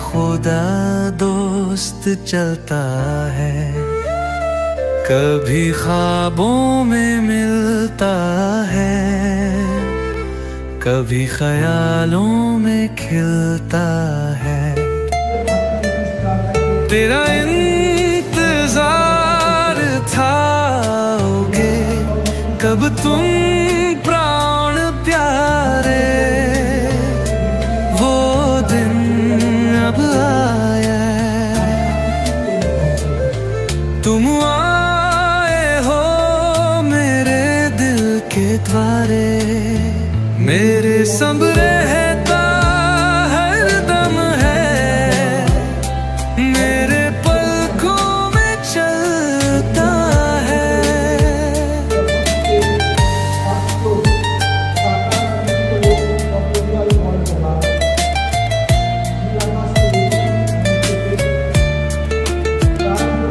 खुदा दोस्त चलता है, कभी ख्वाबों में मिलता है, कभी ख्यालों में खिलता है। तेरा इंतजार था होगे कब तुम प्राण प्यारे, वो दिन अब आया, तुम आए हो मेरे दिल के द्वारे, मेरे संग रहता हर दम है, मेरे पलकों में चलता है।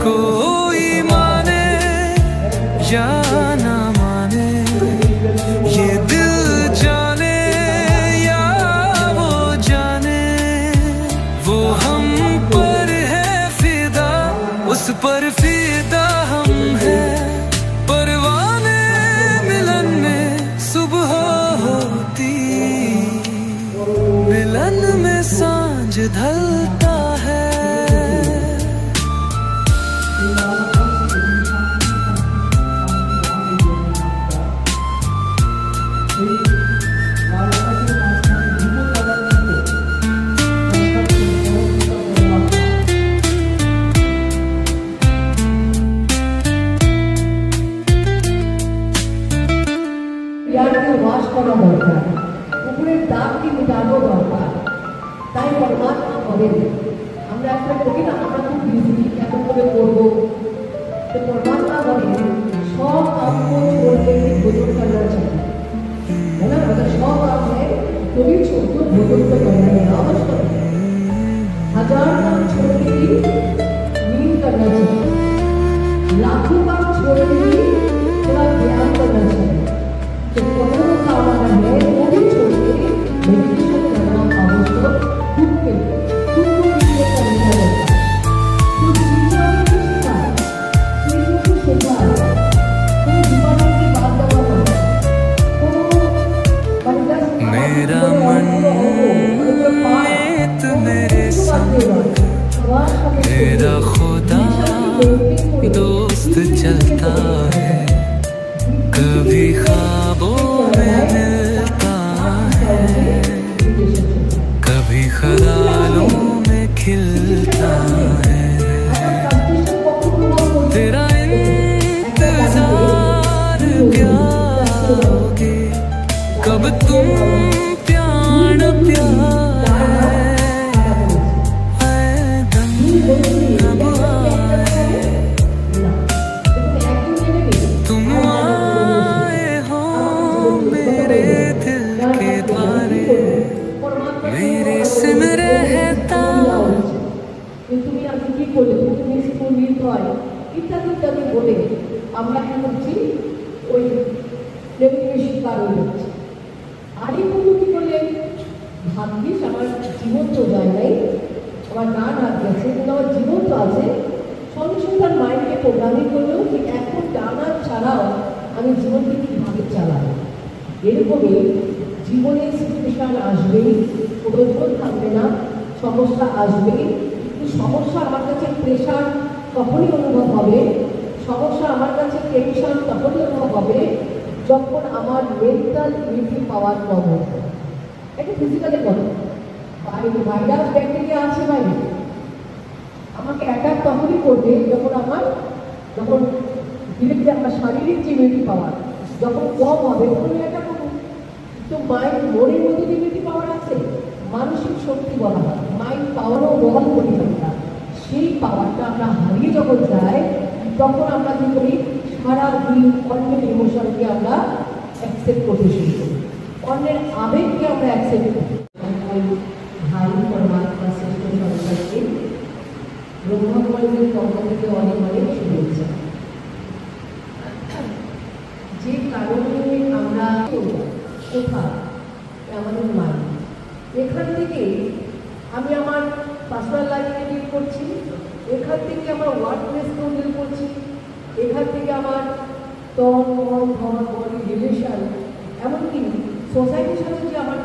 कोई माने या ना माने, ये दिल जाने या वो जाने, वो हम पर है फिदा, उस पर फिदा हम हैं। परवाने मिलन में सुबह होती, मिलन में सांझ ढलता है। वास करा दरकार, উপরের দাগকে মেটানো দরকার, তাই পরমাত্মা বলেন। আমরা একটা করি না, আমরা খুব বিজি, এত করে করবো, তো পরমাত্মা বলেন সব आपको छोड़ के भोजन करना चाहिए, है ना? मतलब सब काम है कभी छोड़ दो, भोजन तो करना है आवश्यक है। हजार काम छोड़ के भी नींद करना चाहिए, लाखों काम छोड़ के भी थोड़ा ध्यान करना चाहिए। तो कोरोना का हमारा है वो भी छोड़ के मेडिटेशन करना आवश्यक, खुद को पीछे करना होता है। तो जीवन में सीखा चीजों को सीखा, तो जीवन की बात करना होता है। तो मेरा मन मेरे संग, मेरा खुदा दोस्त चलता है, कभी ख्वाबों में मिलता है, कभी ख्यालों में खिलता है। तेरा इंतजार क्या होगे कब तुम प्राण प्यारे, दम अब आए, तुम आए हो मेरे दिल के द्वारे, मेरे सिम रहता। তুমি আজকে কি করলে, তুমি স্কুল নিতে হয় ইত্যাদি ইত্যাদি বলে আমরা কি করছি, ওই প্রেমের শিকার হয়ে যাচ্ছি। আরেক পদ্ধতি করলে ভাগ্যিস আমার জীবন তো যায় নাই, আমার গান হাত গেছে কিন্তু আমার জীবন তো আছে, সঙ্গে সঙ্গে তার মাইন্ডকে প্রোগ্রামিং করলেও যে এখন গান ছাড়াও আমি জীবনকে কীভাবে চালাই। এরকমই জীবনে সিচুয়েশন আসবেই, কোনো জীবন থাকবে না, সমস্যা আসবেই। কিন্তু সমস্যা আমার কাছে প্রেশার তখনই অনুভব হবে, সমস্যা আমার কাছে টেনশন তখনই অনুভব হবে যখন আমার মেন্টাল ইমিউনিটি পাওয়ার কম হবে। একটা ফিজিক্যালি বলো, ভাইরাস ব্যাকটেরিয়া আছে বাইরে, আমাকে অ্যাটাক তখনই করবে যখন ধীরে ধীরে আমার শারীরিক যে ইমিউনিটি পাওয়ার যখন কম হবে তখনই অ্যাটাক করবো। তো মাইন্ড মনের মধ্যে যে ইমিউনিটি পাওয়ার আছে, মানসিক শক্তি বলা হয়, মাইন্ড পাওয়ারও বহন করি আমরা, সেই পাওয়ারটা আমরা হারিয়ে যখন যাই তখন আমরা কি করি, সারা দিন অন্যের ইমোশনকে আমরা অ্যাকসেপ্ট করতে শুরু করি, অন্যের আবেগকে আমরা অ্যাকসেপ্ট করি। ভাই পরমাত্মা শ্রেষ্ঠ সরকারকে ব্রহ্মকর্মের পক্ষ থেকে অনেক অনেক শুভেচ্ছা। যে কারণে আমরা কোথায় আমাদের মাইন্ড, এখান থেকে আমি আমার পার্সোনাল লাইফকে ডিল করছি, এখান থেকে আমার ওয়ার্ক প্লেসকেও ডিল করছি, এখান থেকে আমার তন মন ধন বডি রিলেশন, এমনকি সোসাইটির সাথে যে আমার